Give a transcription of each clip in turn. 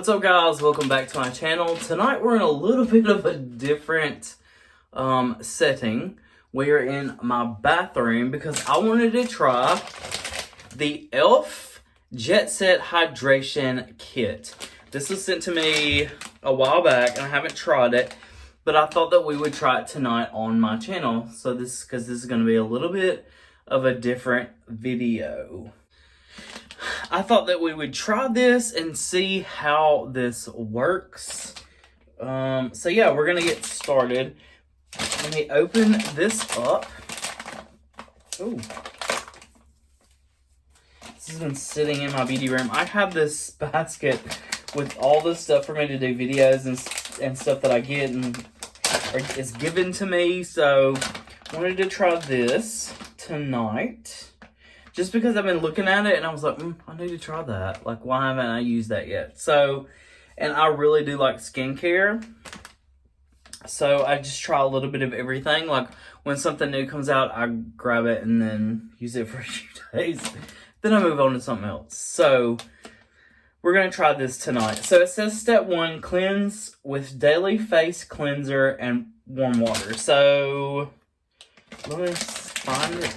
What's up, guys? Welcome back to my channel. Tonight we're in a little bit of a different setting. We're in my bathroom because I wanted to try the E.L.F. Jet Set Hydration Kit. This was sent to me a while back and I haven't tried it, but I thought that we would try it tonight on my channel. So this is going to be a little bit of a different video. I thought that we would try this and see how this works. So yeah, we're gonna get started. Let me open this up. Ooh. This has been sitting in my beauty room. I have this basket with all the stuff for me to do videos and stuff that I get and is given to me. So I wanted to try this tonight. Just because I've been looking at it and I was like, I need to try that. Like, why haven't I used that yet? So, and I really do like skincare. So I just try a little bit of everything. Like, when something new comes out, I grab it and then use it for a few days. Then I move on to something else. So, we're going to try this tonight. So, it says step 1, cleanse with daily face cleanser and warm water. So, let me find it.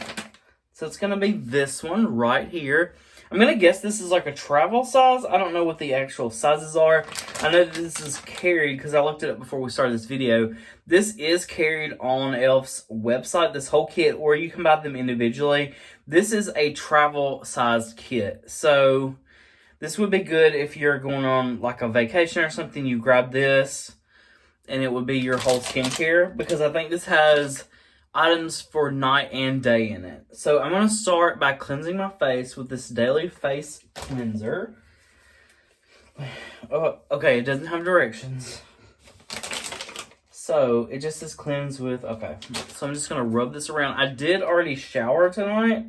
So it's going to be this one right here. I'm going to guess this is like a travel size. I don't know what the actual sizes are. I know that this is carried because I looked it up before we started this video. This is carried on E.L.F.'s website, this whole kit, or you can buy them individually. This is a travel sized kit. So this would be good if you're going on like a vacation or something. You grab this and it would be your whole skincare, because I think this has items for night and day in it. So I'm going to start by cleansing my face with this daily face cleanser. Oh, okay, it doesn't have directions. So it just says cleanse with, okay. So I'm just going to rub this around. I did already shower tonight.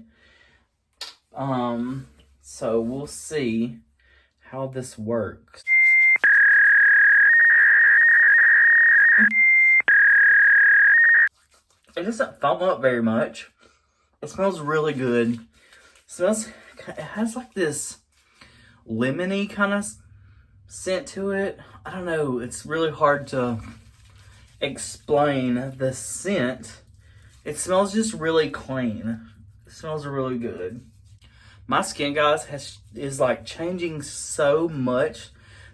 So we'll see how this works. It doesn't foam up very much. It smells really good. It has like this lemony kind of scent to it. I don't know. It's really hard to explain the scent. It smells just really clean. It smells really good. My skin, guys, is like changing so much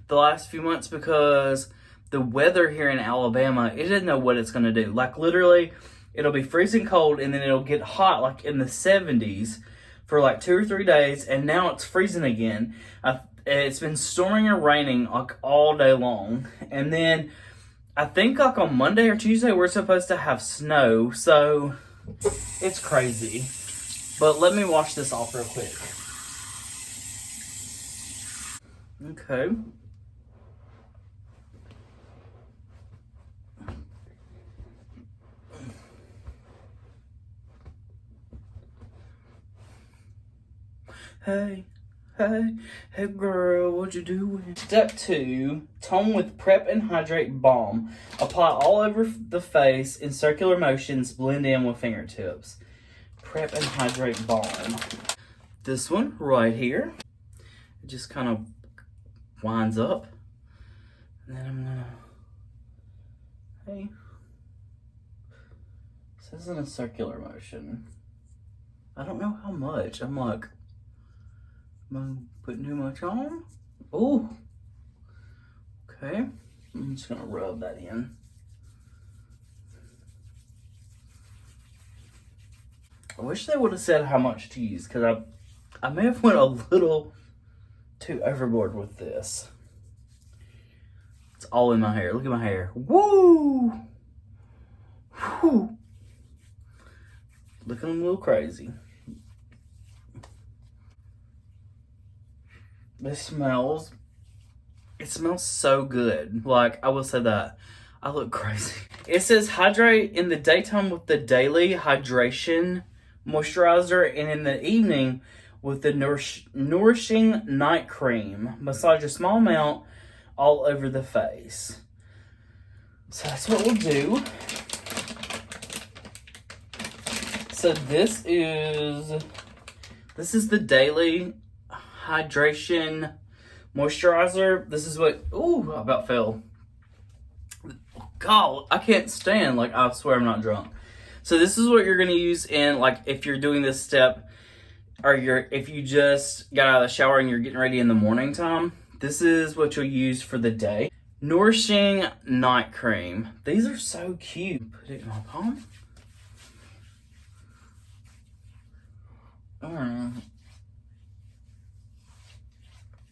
the last few months because the weather here in Alabama, it doesn't know what it's going to do. Like, literally, it'll be freezing cold and then it'll get hot like in the 70s for like 2 or 3 days, and now it's freezing again. It's been storming and raining like all day long, and then I think like on Monday or Tuesday we're supposed to have snow, so it's crazy. But let me wash this off real quick. Okay. Hey girl, what you doing? Step 2, tone with Prep and Hydrate Balm. Apply all over the face in circular motions, blend in with fingertips. Prep and Hydrate Balm. This one right here, it just kind of winds up. And then I'm gonna, hey. This isn't a circular motion. I don't know how much. I'm like, am I putting too much on? Oh, okay. I'm just gonna rub that in. I wish they would have said how much to use, because I may have went a little too overboard with this. It's all in my hair. Look at my hair. Woo! Whew. Looking a little crazy. It smells so good. Like, I will say that. I look crazy. It says hydrate in the daytime with the daily hydration moisturizer, and in the evening with the nourishing night cream. Massage a small amount all over the face. So that's what we'll do. So this is the daily hydration moisturizer. This is what, ooh, I about fell. God, I can't stand, like, I swear I'm not drunk. So this is what you're going to use in, like, if you're doing this step, or if you just got out of the shower and you're getting ready in the morning time. This is what you'll use for the day. Nourishing Night Cream. These are so cute. Put it in my palm.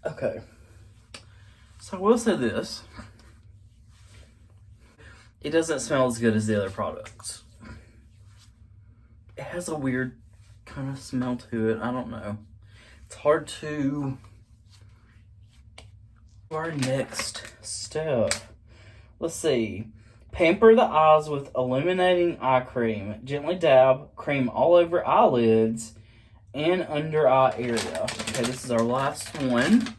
Okay. So I will say this. It doesn't smell as good as the other products. It has a weird kind of smell to it. I don't know. It's hard to... Our next step. Let's see. Pamper the eyes with illuminating eye cream. Gently dab cream all over eyelids and under eye area. Okay, this is our last one.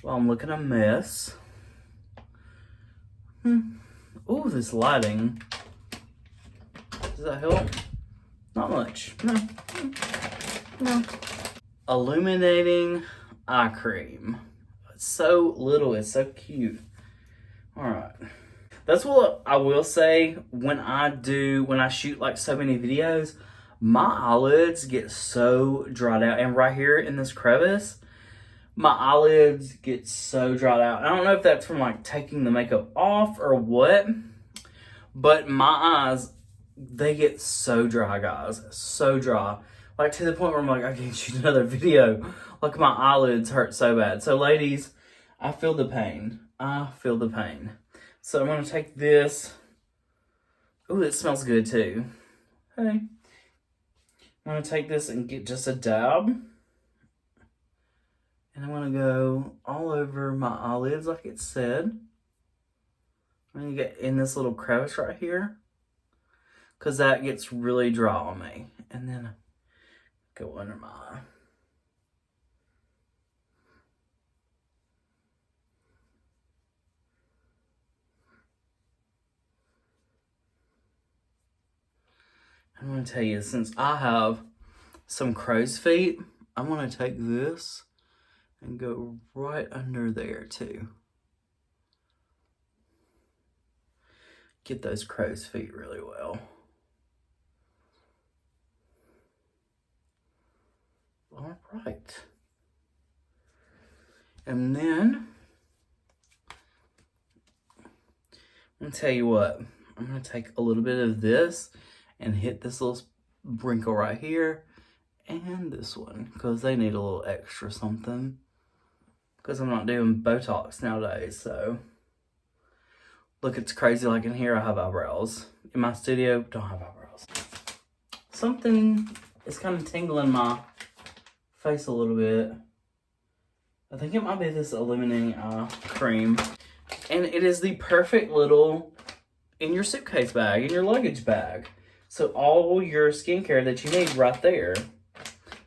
Well, I'm looking a mess. Ooh, this lighting. Does that help? Not much. No. No. Illuminating eye cream. It's so little. It's so cute. Alright. That's what I will say when I shoot like so many videos, my eyelids get so dried out. And right here in this crevice, my eyelids get so dried out. I don't know if that's from like taking the makeup off or what, but my eyes, they get so dry, guys. So dry. Like to the point where I'm like, I can't shoot another video. Like my eyelids hurt so bad. So ladies, I feel the pain. I feel the pain. So I'm going to take this. Ooh, it smells good too. Hey. I'm going to take this and get just a dab. And I'm going to go all over my eyelids like it said. I'm going to get in this little crevice right here, because that gets really dry on me. And then go under my eye. I'm going to tell you, since I have some crow's feet, I'm going to take this and go right under there too. Get those crow's feet really well. All right. And then, I'm going to tell you what, I'm going to take a little bit of this and hit this little wrinkle right here and this one, because they need a little extra something, because I'm not doing Botox nowadays. So look, it's crazy. Like in here I have eyebrows. In my studio, don't have eyebrows. Something is kind of tingling my face a little bit. I think it might be this illuminating eye cream, and it is the perfect little in your suitcase bag, in your luggage bag. So all your skincare that you need right there.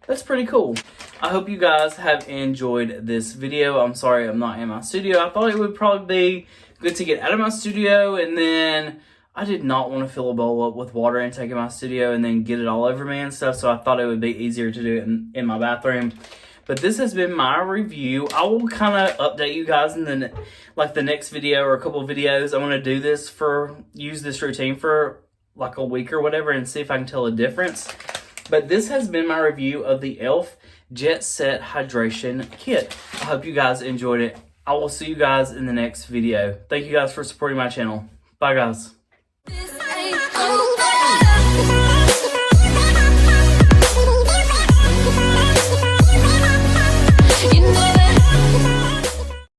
That's pretty cool. I hope you guys have enjoyed this video. I'm sorry I'm not in my studio. I thought it would probably be good to get out of my studio, and then I did not want to fill a bowl up with water and take it in my studio and then get it all over me and stuff. So I thought it would be easier to do it in my bathroom. But this has been my review. I will kind of update you guys in the next video or a couple of videos. I want to do this use this routine for like a week or whatever and see if I can tell a difference. But this has been my review of the E.L.F. Jet Set Hydration Kit. I hope you guys enjoyed it. I will see you guys in the next video. Thank you guys for supporting my channel. Bye, guys.